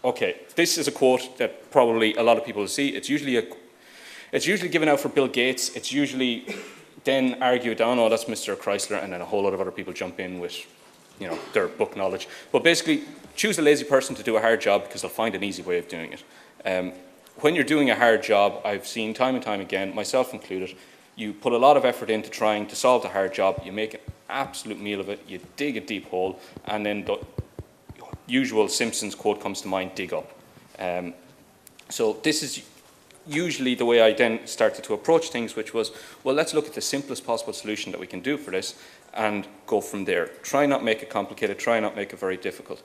okay, this is a quote that probably a lot of people will see. It's usually given out for Bill Gates. It's usually then argued down, oh, that's Mr. Chrysler, and then a whole lot of other people jump in with, you know, their book knowledge. But basically, choose a lazy person to do a hard job because they'll find an easy way of doing it. When you're doing a hard job, I've seen time and time again, myself included, you put a lot of effort into trying to solve the hard job, you make an absolute meal of it, you dig a deep hole, and then the usual Simpsons quote comes to mind, dig up. So this is usually the way I then started to approach things, which was, well, let's look at the simplest possible solution that we can do for this and go from there. Try not make it complicated, try not make it very difficult.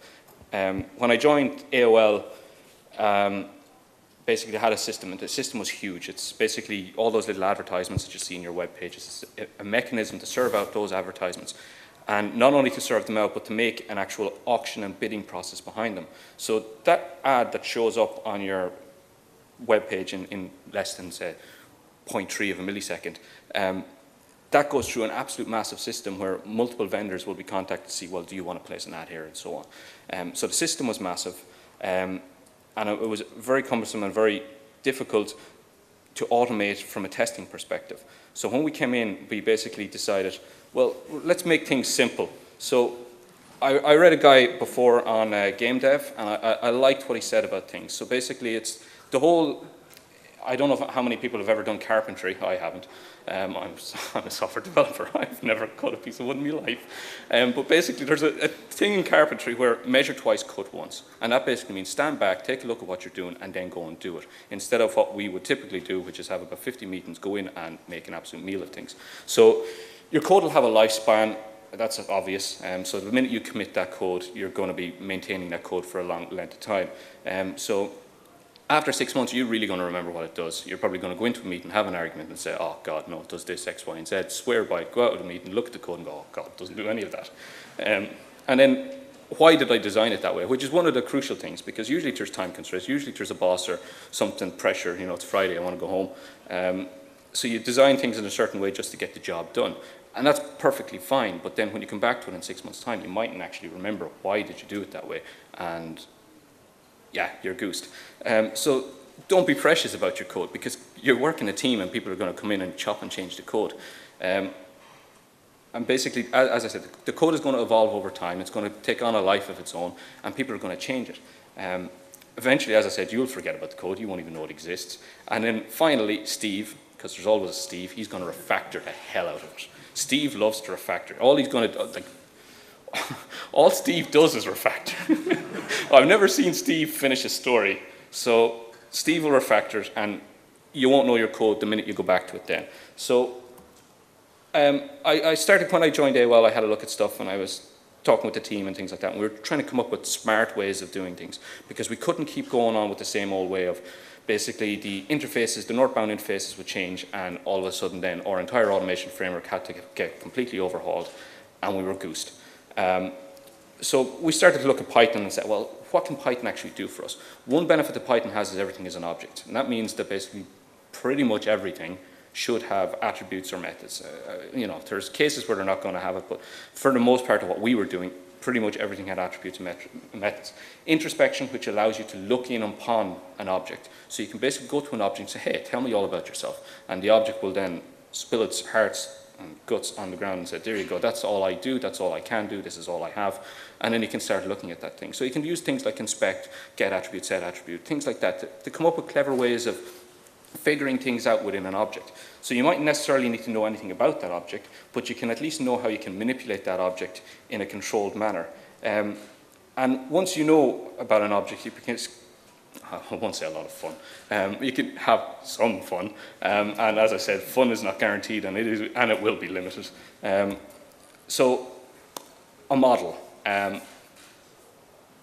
When I joined AOL, basically they had a system, and the system was huge. It's basically all those little advertisements that you see in your web pages. It's a mechanism to serve out those advertisements. And not only to serve them out, but to make an actual auction and bidding process behind them. So that ad that shows up on your web page in less than, say, 0.3 of a millisecond, that goes through an absolute massive system where multiple vendors will be contacted to see, well, do you want to place an ad here, and so on. So the system was massive, and it was very cumbersome and very difficult to automate from a testing perspective. So when we came in, we basically decided, well, let's make things simple. So I read a guy before on game dev, and I liked what he said about things. So basically it's the whole, I don't know how many people have ever done carpentry. I haven't. I'm a software developer. I've never cut a piece of wood in my life. But basically there's a thing in carpentry where measure twice, cut once. And that basically means stand back, take a look at what you're doing, and then go and do it. Instead of what we would typically do, which is have about 50 meetings, go in and make an absolute meal of things. So your code will have a lifespan. That's obvious. So the minute you commit that code, you're going to be maintaining that code for a long length of time. So after 6 months, you're really going to remember what it does. You're probably going to go into a meeting, have an argument, and say, oh, God, no, it does this, X, Y, and Z. Swear by it, go out of the meeting, look at the code, and go, oh, God, it doesn't do any of that. And then, why did I design it that way? Which is one of the crucial things, because usually there's time constraints. Usually there's a boss or something, pressure, you know, it's Friday, I want to go home. So you design things in a certain way just to get the job done. And that's perfectly fine, but then when you come back to it in 6 months' time, you mightn't actually remember why did you do it that way. And yeah, you're goosed. So don't be precious about your code, because you're working a team and people are going to come in and chop and change the code. And basically, as I said, the code is going to evolve over time. It's going to take on a life of its own, and people are going to change it. Eventually, as I said, you'll forget about the code. You won't even know it exists. And then finally, Steve, because there's always a Steve, he's going to refactor the hell out of it. Steve loves to refactor. All he's going to do, like, all Steve does is refactor. I've never seen Steve finish a story. So Steve will refactor it, and you won't know your code the minute you go back to it then. So I started, when I joined AOL, I had a look at stuff, and I was talking with the team and things like that, and we were trying to come up with smart ways of doing things, because we couldn't keep going on with the same old way of basically the interfaces, the northbound interfaces would change, and all of a sudden then our entire automation framework had to get completely overhauled, and we were goosed. So we started to look at Python and said, well, what can Python actually do for us? One benefit that Python has is everything is an object, and that means that basically pretty much everything should have attributes or methods. You know, there's cases where they're not going to have it, but for the most part of what we were doing, pretty much everything had attributes and methods. Introspection, which allows you to look in upon an object. So you can basically go to an object and say, hey, tell me all about yourself. And the object will then spill its hearts and guts on the ground and say, there you go, that's all I do, that's all I can do, this is all I have. And then you can start looking at that thing. So you can use things like inspect, get attribute, set attribute, things like that to come up with clever ways of figuring things out within an object. So you mightn't necessarily need to know anything about that object, but you can at least know how you can manipulate that object in a controlled manner. And once you know about an object, you can, I won't say a lot of fun, you can have some fun, and as I said, fun is not guaranteed, and it will be limited. So a model. I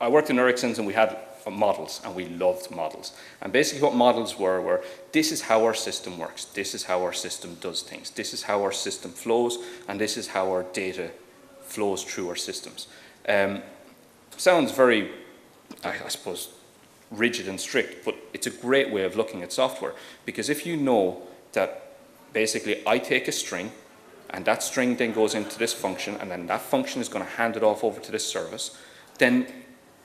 worked in Ericsson's, and we had models, and we loved models. And basically what models were this is how our system works, this is how our system does things, this is how our system flows, and this is how our data flows through our systems. Sounds very, I suppose, rigid and strict, but it's a great way of looking at software, because if you know that basically I take a string, and that string then goes into this function, and then that function is going to hand it off over to this service, then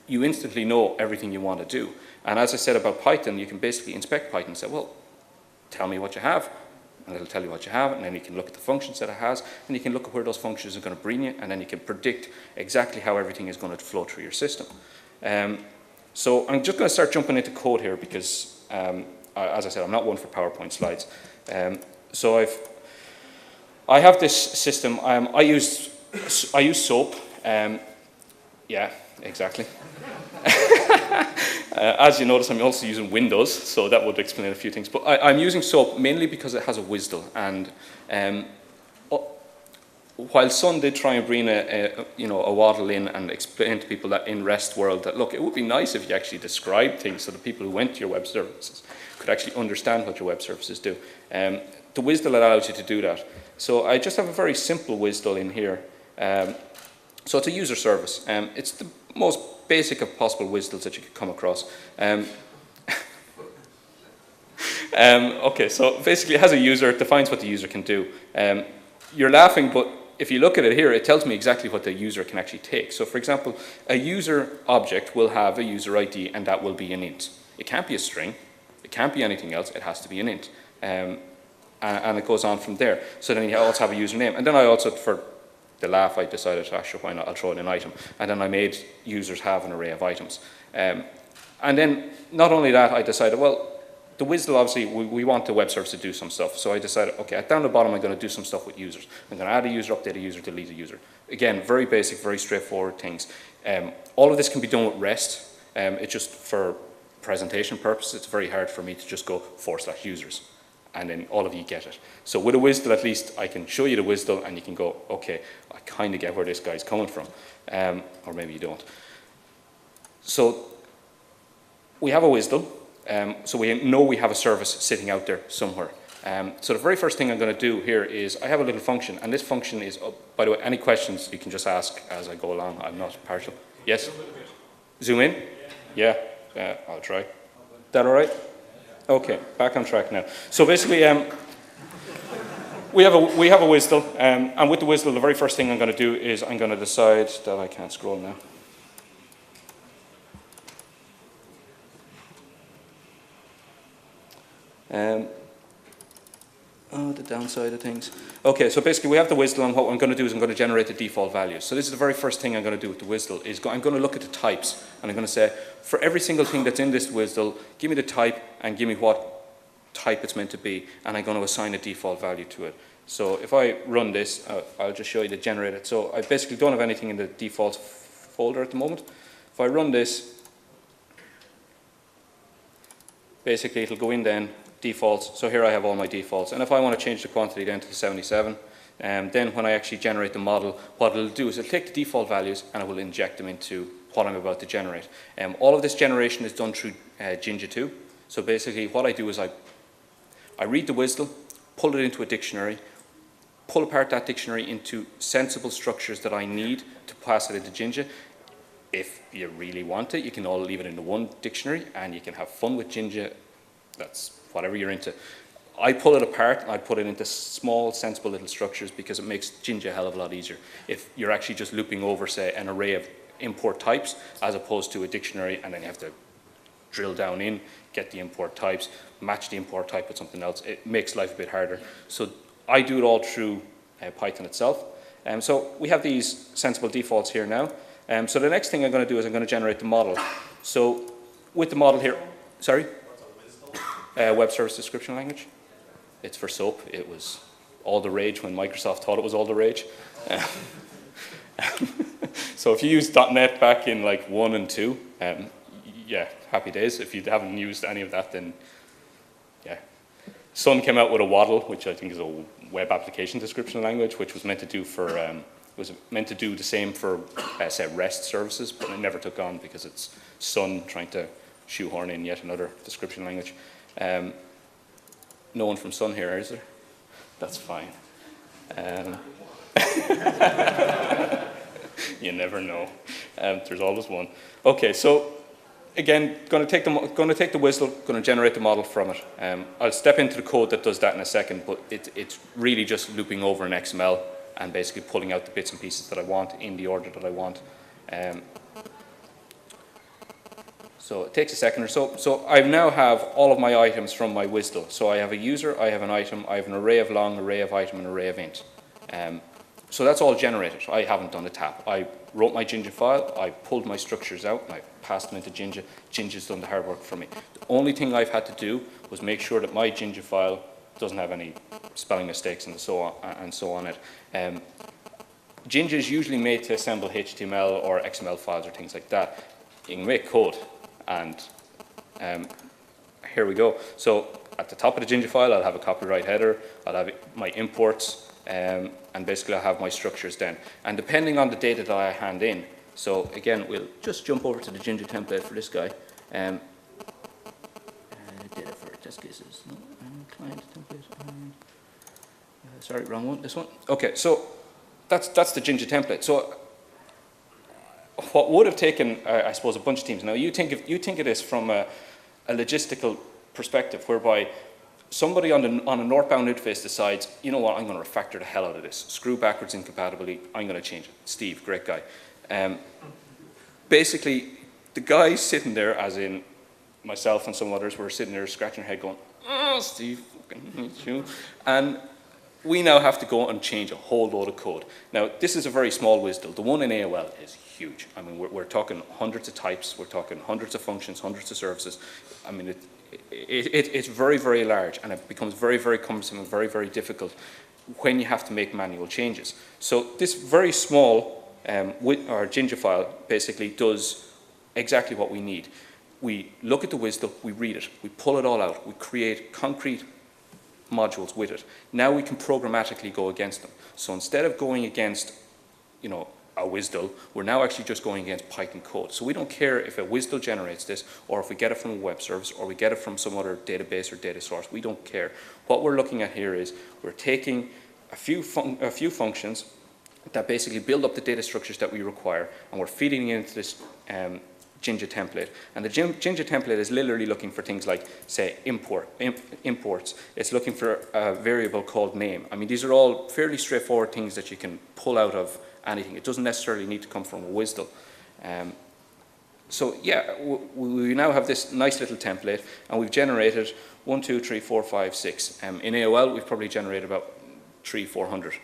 you instantly know everything you want to do. And as I said about Python, you can basically inspect Python and say, well, tell me what you have, and it'll tell you what you have, and then you can look at the functions that it has, and you can look at where those functions are going to bring you, and then you can predict exactly how everything is going to flow through your system. So I'm just going to start jumping into code here because, as I said, I'm not one for PowerPoint slides. So I have this system. I use SOAP. Yeah, exactly. As you notice, I'm also using Windows, so that would explain a few things. But I'm using SOAP mainly because it has a WSDL, and while Sun did try and bring a Waddle in and explain to people that in REST world that, look, it would be nice if you actually described things so that people who went to your web services could actually understand what your web services do. The WSDL allows you to do that. So I just have a very simple WSDL in here. So it's a user service. It's the most basic of possible WSDLs that you could come across. Okay, so basically it has a user, it defines what the user can do. You're laughing, but if you look at it here, it tells me exactly what the user can actually take. So for example, a user object will have a user ID, and that will be an int. It can't be a string, it can't be anything else, it has to be an int. And it goes on from there. So then you also have a username. And then I also, for the laugh, I decided, sure, why not, I'll throw in an item. And then I made users have an array of items. And then, not only that, I decided, well, the WSDL, obviously, we want the web service to do some stuff. So I decided, okay, down the bottom, I'm going to do some stuff with users. I'm going to add a user, update a user, delete a user. Again, very basic, very straightforward things. All of this can be done with REST. It's just for presentation purposes, it's very hard for me to just go /users. And then all of you get it. So with a WSDL, at least, I can show you the WSDL, and you can go, okay, I kind of get where this guy's coming from. Or maybe you don't. So we have a WSDL. So we know we have a service sitting out there somewhere. So the very first thing I'm going to do here is I have a little function, and this function is, by the way, any questions you can just ask as I go along. I'm not partial. Yes? Zoom in? Yeah, I'll try. That all right? Okay, back on track now. So basically, we have a WSDL, and with the WSDL, the very first thing I'm going to do is I'm going to decide that I can't scroll now. The downside of things. Okay, so basically we have the WSDL, and what I'm going to do is I'm going to generate the default values. So this is the very first thing I'm going to do with the WSDL, is I'm going to look at the types, and I'm going to say, for every single thing that's in this WSDL, give me the type and give me what type it's meant to be, and I'm going to assign a default value to it. So if I run this, I'll just show you the generated. So I basically don't have anything in the default folder at the moment. If I run this, basically it'll go in then, defaults. So here I have all my defaults. And if I want to change the quantity then to 77, then when I actually generate the model, what it'll do is it'll take the default values and it will inject them into what I'm about to generate. All of this generation is done through Jinja 2. So basically what I do is I read the WSDL, pull it into a dictionary, pull apart that dictionary into sensible structures that I need to pass it into Jinja. If you really want it, you can all leave it into one dictionary and you can have fun with Jinja. That's whatever you're into. I pull it apart and I put it into small, sensible little structures because it makes Jinja a hell of a lot easier. If you're actually just looping over, say, an array of import types as opposed to a dictionary, and then you have to drill down in, get the import types, match the import type with something else, it makes life a bit harder. So I do it all through Python itself. So we have these sensible defaults here now. So the next thing I'm going to do is I'm going to generate the model. So with the model here, sorry? Web Service Description Language. It's for SOAP. It was all the rage when Microsoft thought it was all the rage. So if you used .NET back in like 1 and 2, yeah, happy days. If you haven't used any of that, then yeah. Sun came out with a Waddle, which I think is a web application description language, which was meant to do for was meant to do the same for say REST services, but it never took on because it's Sun trying to shoehorn in yet another description language. No one from Sun here, is there? That's fine. You never know. There's always one. Okay, so again, going to take the WSDL, going to generate the model from it. I'll step into the code that does that in a second, but it's really just looping over an XML and basically pulling out the bits and pieces that I want in the order that I want. So it takes a second or so. So I now have all of my items from my WSDL. So I have a user, I have an item, I have an array of long, array of item, and array of int. So that's all generated. I haven't done the tap. I wrote my Jinja file, I pulled my structures out, and I passed them into Jinja. Jinja's done the hard work for me. The only thing I've had to do was make sure that my Jinja file doesn't have any spelling mistakes and so on it. Jinja is usually made to assemble HTML or XML files or things like that. You can make code, and here we go. So at the top of the Jinja file, I'll have a copyright header, I'll have my imports, and basically I'll have my structures then. And depending on the data that I hand in, so again, we'll just jump over to the Jinja template for this guy. Data for test cases, no, client template, sorry, wrong one, this one. Okay, so that's the Jinja template. So what would have taken, I suppose, a bunch of teams. Now you think of this from a logistical perspective, whereby somebody on a northbound interface decides, you know what, I'm going to refactor the hell out of this. Screw backwards incompatibility, I'm going to change it. Steve, great guy. Basically, the guys sitting there, as in myself and some others, were sitting there scratching their head going, oh, Steve, fucking hate you. And we now have to go and change a whole load of code. Now, this is a very small WSDL. The one in AOL is huge. I mean, we're talking hundreds of types, we're talking hundreds of functions, hundreds of services. I mean, it's very, very large, and it becomes very, very cumbersome and very, very difficult when you have to make manual changes. So this very small our Jinja file basically does exactly what we need. We look at the WSDL, we read it, we pull it all out, we create concrete modules with it. Now we can programmatically go against them. So instead of going against, you know, a WSDL, we're now actually just going against Python code. So we don't care if a WSDL generates this, or if we get it from a web service, or we get it from some other database or data source. We don't care. What we're looking at here is we're taking a few functions that basically build up the data structures that we require, and we're feeding it into this Jinja template. And the Jinja template is literally looking for things like, say, imports. It's looking for a variable called name. I mean, these are all fairly straightforward things that you can pull out of anything. It doesn't necessarily need to come from a WSDL. So yeah, we now have this nice little template, and we've generated 1, 2, 3, 4, 5, 6. In AOL, we've probably generated about 300-400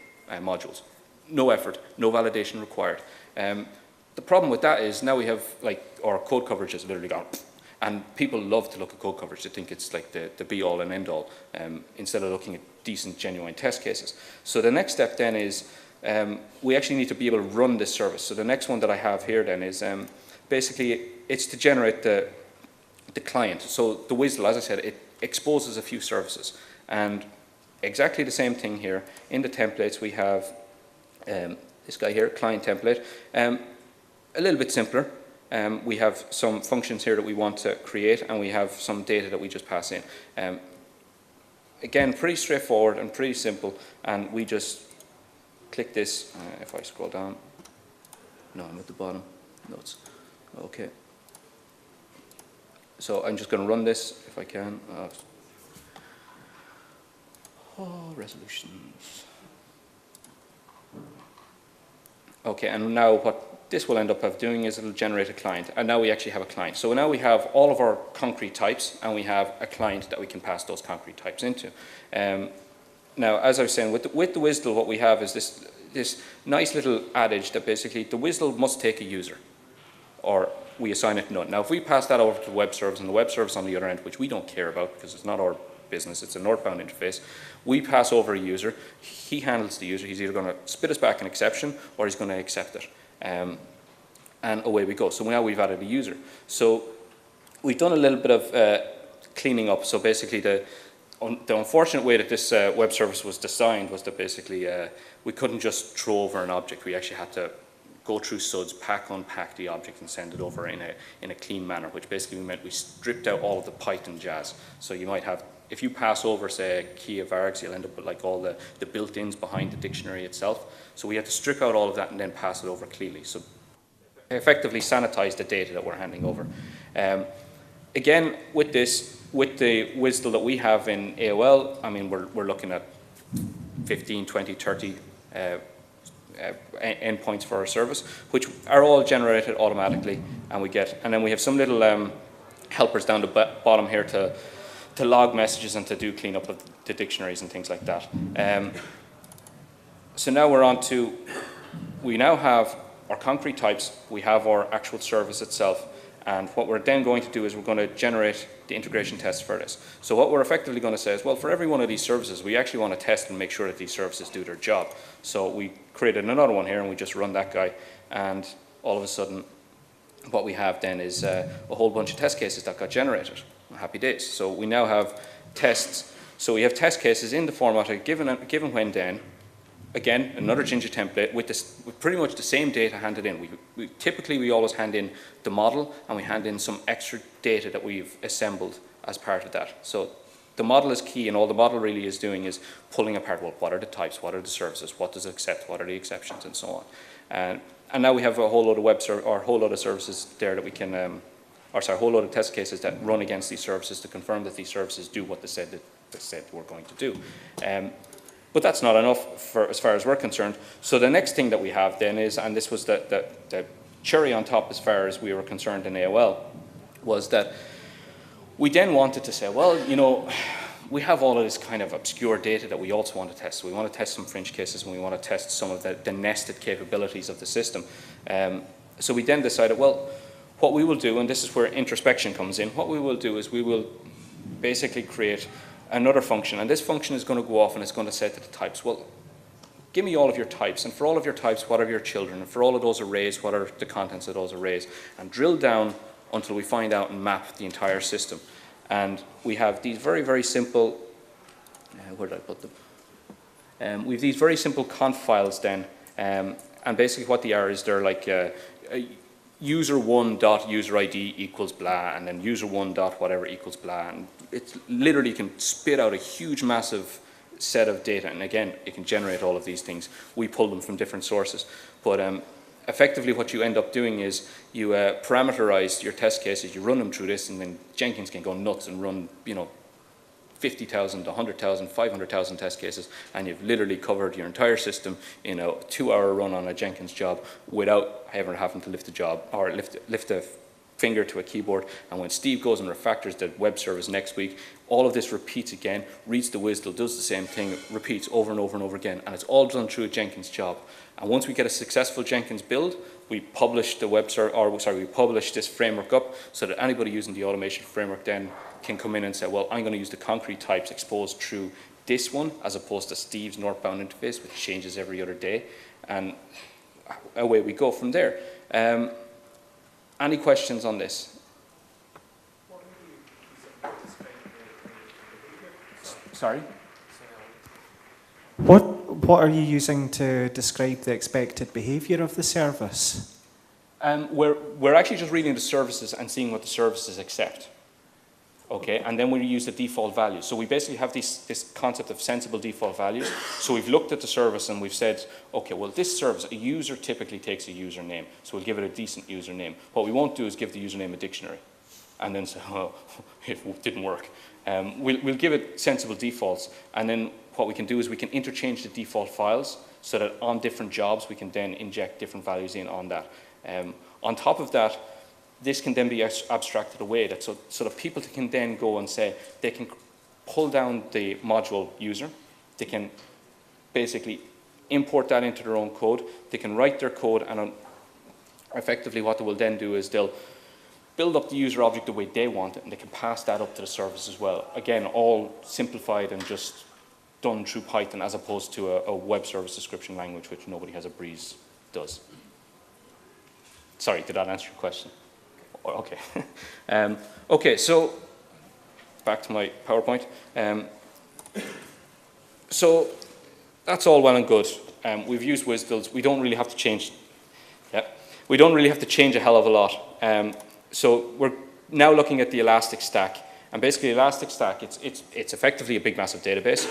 modules. No effort, no validation required. The problem with that is now we have, like, our code coverage has literally gone, and people love to look at code coverage. They think it's like the be-all and end-all, instead of looking at decent, genuine test cases. So the next step then is we actually need to be able to run this service. So the next one that I have here then is basically it's to generate the client. So the WSDL, as I said, it exposes a few services, and exactly the same thing here. In the templates we have this guy here, client template. A little bit simpler. We have some functions here that we want to create, and we have some data that we just pass in. Again, pretty straightforward and pretty simple, and we just click this. If I scroll down, no, I'm at the bottom. No, it's okay. So I'm just going to run this if I can. Resolutions. Okay, and now what this will end up doing is it'll generate a client, and now we actually have a client. So now we have all of our concrete types, and we have a client that we can pass those concrete types into. Now, as I was saying, with the WSDL, what we have is this nice little adage that basically the WSDL must take a user, or we assign it none. Now, if we pass that over to the web service, and the web service on the other end, which we don't care about because it's not our business, it's a northbound interface, we pass over a user, he handles the user, he's either going to spit us back an exception or he's going to accept it. And away we go. So now we've added a user. So we've done a little bit of cleaning up. So basically the unfortunate way that this web service was designed was that basically we couldn't just throw over an object. We actually had to go through suds, unpack the object and send it over in a clean manner, which basically meant we stripped out all of the Python jazz. So you might have, if you pass over, say, a key of args, you'll end up with like all the built-ins behind the dictionary itself. So we had to strip out all of that and then pass it over cleanly. So effectively sanitize the data that we're handing over. Again, with this, with the WSDL that we have in AOL, I mean, we're looking at 15, 20, 30 endpoints for our service, which are all generated automatically, and then we have some little helpers down the bottom here to log messages and to do cleanup of the dictionaries and things like that. So now we're on to, we now have our concrete types, we have our actual service itself, and what we're then going to do is we're going to generate the integration tests for this. So what we're effectively going to say is, well, for every one of these services, we actually want to test and make sure that these services do their job. So we created another one here, and we just run that guy, and all of a sudden, what we have then is a whole bunch of test cases that got generated. Happy days. So we now have tests. So we have test cases in the format of given when then. Again, another Ginger template with pretty much the same data handed in. Typically, we always hand in the model, and we hand in some extra data that we've assembled as part of that. So the model is key, and all the model really is doing is pulling apart, well, what are the types, what are the services, what does it accept, what are the exceptions, and so on. And now we have a whole load of a whole load of services there that we can, a whole load of test cases that run against these services to confirm that these services do what they said we're going to do. But that's not enough for as far as we're concerned. So the next thing that we have then is, and this was the cherry on top as far as we were concerned in AOL, was that we then wanted to say, well, you know, we have all of this kind of obscure data that we also want to test. So we want to test some fringe cases, and we want to test some of the nested capabilities of the system. So we then decided, well, what we will do, and this is where introspection comes in, what we will do is we will basically create another function, and this function is going to go off and it's going to say to the types, well, give me all of your types, and for all of your types, what are your children, and for all of those arrays, what are the contents of those arrays, and drill down until we find out and map the entire system. And we have these very, very simple, where did I put them? We have these very simple conf files then, and basically what they are is they're like user1.userid equals blah, and then user1 dot whatever equals blah, and it literally can spit out a huge, massive set of data, and again, it can generate all of these things. We pull them from different sources, but effectively what you end up doing is you parameterize your test cases, you run them through this, and then Jenkins can go nuts and run, you know, 50,000, 100,000, 500,000 test cases, and you've literally covered your entire system in a 2-hour run on a Jenkins job without ever having to lift a job or lift a finger to a keyboard. And when Steve goes and refactors the web service next week, all of this repeats again, reads the WSDL, does the same thing, repeats over and over and over again, and it's all done through a Jenkins job. And once we get a successful Jenkins build, we publish the we publish this framework up so that anybody using the automation framework then can come in and say, well, I'm going to use the concrete types exposed through this one as opposed to Steve's northbound interface, which changes every other day, and away we go from there. Any questions on this? Sorry? What are you using to describe the expected behaviour of the service? We're actually just reading the services and seeing what the services accept. Okay, and then we use the default values. So we basically have this concept of sensible default values. So we've looked at the service and we've said, okay, well, this service, a user typically takes a username. So we'll give it a decent username. What we won't do is give the username a dictionary and then say, oh, it didn't work. We'll give it sensible defaults. And then what we can do is we can interchange the default files so that on different jobs, we can then inject different values in on that. On top of that, this can then be abstracted away so that people can then go and say, they can pull down the module user, they can basically import that into their own code, they can write their code, and effectively what they will then do is they'll build up the user object the way they want it, and they can pass that up to the service as well. Again, all simplified and just done through Python as opposed to a web service description language, which nobody has a breeze does. Sorry, did that answer your question? Okay. Okay, so back to my PowerPoint. So that's all well and good. We've used WSDLs. We don't really have to change. Yeah, we don't really have to change a hell of a lot. So we're now looking at the Elastic Stack, and basically Elastic Stack, it's effectively a big, massive database.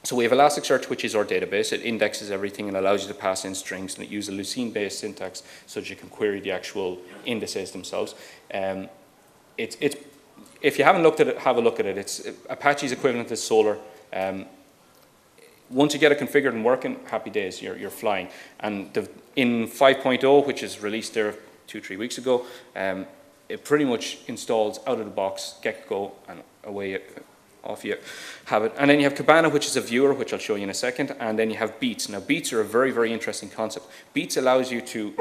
So we have Elasticsearch, which is our database. It indexes everything and allows you to pass in strings, and it uses a Lucene-based syntax so that you can query the actual indices themselves. If you haven't looked at it, have a look at it. It's Apache's equivalent is Solar. Once you get it configured and working, happy days, you're flying. And in 5.0, which is released there 2-3 weeks ago, it pretty much installs out of the box, get-go, and away off you have it. And then you have Kibana, which is a viewer, which I'll show you in a second, and then you have beats. Now, beats are a very, very interesting concept. Beats allows you to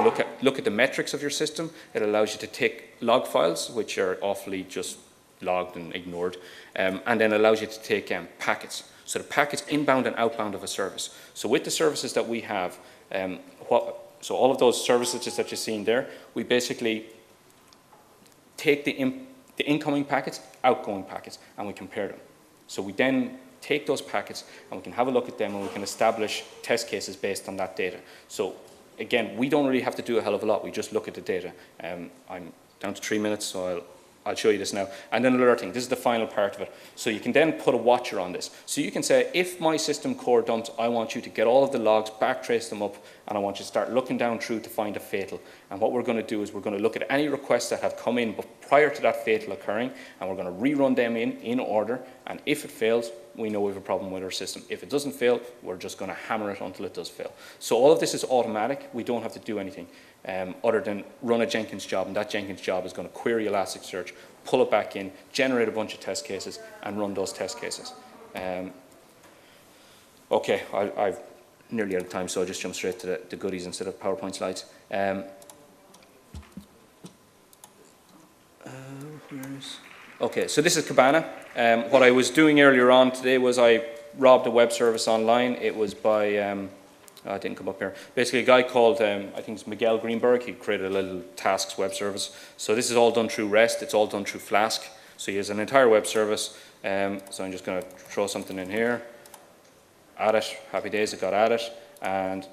look at the metrics of your system. It allows you to take log files, which are awfully just logged and ignored, and then allows you to take packets. So the packets inbound and outbound of a service. So with the services that we have, so all of those services that you're seeing there, we basically take the incoming packets, outgoing packets, and we compare them. So we then take those packets and we can have a look at them and we can establish test cases based on that data. So again, we don't really have to do a hell of a lot. We just look at the data. I'm down to 3 minutes, so I'll show you this now. And then alerting, this is the final part of it. So you can then put a watcher on this. So you can say, if my system core dumps, I want you to get all of the logs, backtrace them up, and I want you to start looking down through to find a fatal. And what we're going to do is we're going to look at any requests that have come in prior to that fatal occurring, and we're going to rerun them in order. And if it fails, we know we have a problem with our system. If it doesn't fail, we're just going to hammer it until it does fail. So all of this is automatic. We don't have to do anything other than run a Jenkins job, and that Jenkins job is going to query Elasticsearch, pull it back in, generate a bunch of test cases, and run those test cases. Okay, I've nearly out of time, so I'll just jump straight to the goodies instead of PowerPoint slides. Okay, so this is Kibana. What I was doing earlier on today was I robbed a web service online. It was by, it didn't come up here. Basically, a guy called, I think it's Miguel Greenberg. He created a little tasks web service. So this is all done through REST. It's all done through Flask. So he has an entire web service. So I'm just going to throw something in here. Add it. Happy days, it got added. And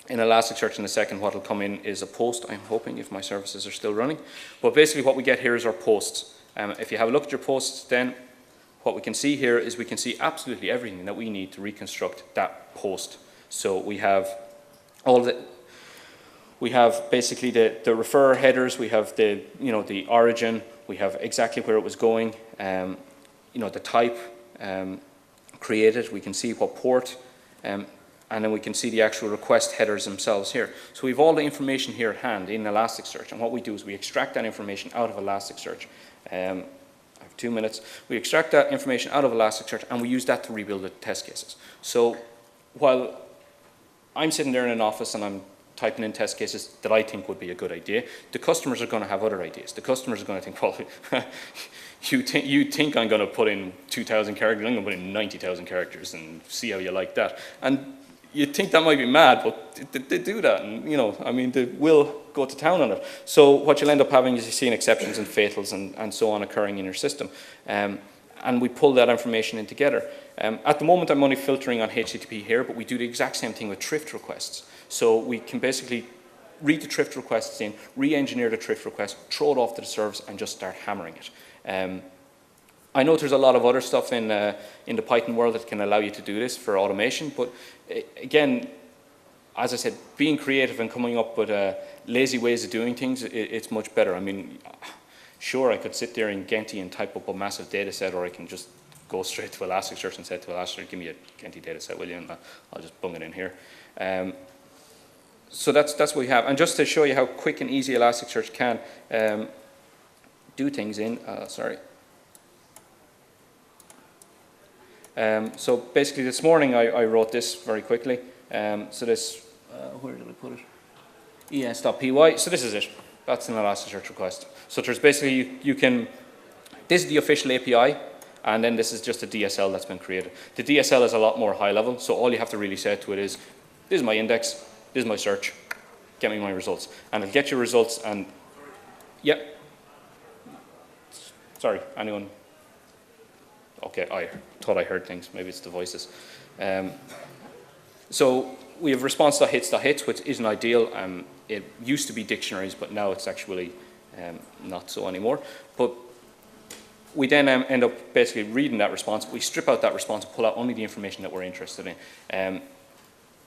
in Elasticsearch in a second, what will come in is a post, I'm hoping, if my services are still running. But basically what we get here is our posts. If you have a look at your posts, then what we can see here is we can see absolutely everything that we need to reconstruct that post. So we have basically the referrer headers, we have the origin, we have exactly where it was going, the type created, we can see what port, and then we can see the actual request headers themselves here. So we have all the information here at hand in Elasticsearch, and what we do is we extract that information out of Elasticsearch. I have 2 minutes. We extract that information out of Elasticsearch, and we use that to rebuild the test cases. So while I'm sitting there in an office and I'm typing in test cases that I think would be a good idea, the customers are going to have other ideas. The customers are going to think, well, you think I'm going to put in 2,000 characters, I'm going to put in 90,000 characters and see how you like that. And you'd think that might be mad, but they do that, and they will go to town on it. So what you'll end up having is you're seeing exceptions and fatals and so on occurring in your system. And we pull that information in together. At the moment, I'm only filtering on HTTP here, but we do the exact same thing with thrift requests. So we can basically read the thrift requests in, re-engineer the thrift request, throw it off to the service, and just start hammering it. I know there's a lot of other stuff in the Python world that can allow you to do this for automation, but again, as I said, being creative and coming up with lazy ways of doing things, it's much better. Sure, I could sit there in Genti and type up a massive data set, or I can just go straight to Elasticsearch and say to Elasticsearch, give me a Genti data set, will you? And I'll just bung it in here. So that's what we have. And just to show you how quick and easy Elasticsearch can do things in, so basically this morning I wrote this very quickly. So this, where did I put it? ES.py. So this is it. That's an Elasticsearch request. So there's basically, this is the official API, and then this is just a DSL that's been created. The DSL is a lot more high level, so all you have to really say to it is, this is my index, this is my search, get me my results. And it'll get your results, and yep. Sorry, anyone? Okay, I thought I heard things. Maybe it's the voices. So we have response.hits.hits, which isn't ideal. It used to be dictionaries, but now it's actually not so anymore. But we then end up basically reading that response. We strip out that response and pull out only the information that we're interested in.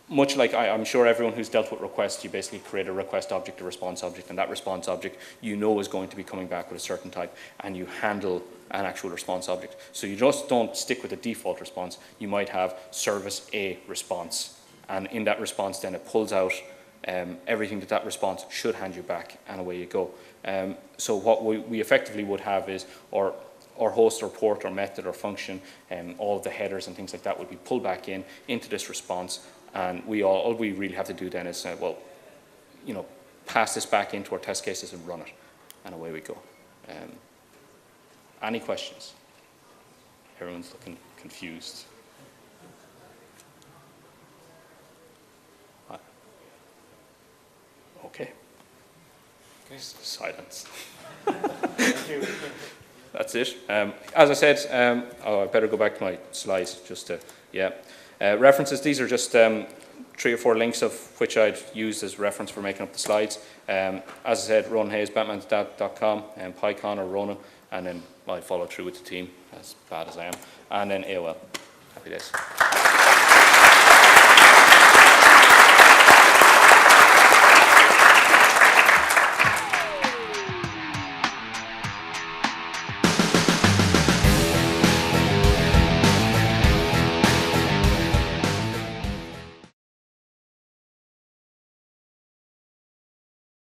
Much like I'm sure everyone who's dealt with requests, you basically create a request object, a response object, and that response object is going to be coming back with a certain type, and you handle an actual response object. So you just don't stick with the default response. You might have service A response, and in that response then it pulls out everything that response should hand you back, and away you go. So what we effectively would have is our host or port or method or function, all of the headers and things like that would be pulled back into this response, and all we really have to do then is, well, pass this back into our test cases and run it, and away we go. Any questions? Everyone's looking confused. Okay. Silence. That's it. As I said, I better go back to my slides just to, references, these are just 3 or 4 links of which I'd used as reference for making up the slides. As I said, Ronan Hayes, batmansdad.com, and PyCon or Ronan, and then I follow through with the team, as bad as I am, and then AOL. Happy days.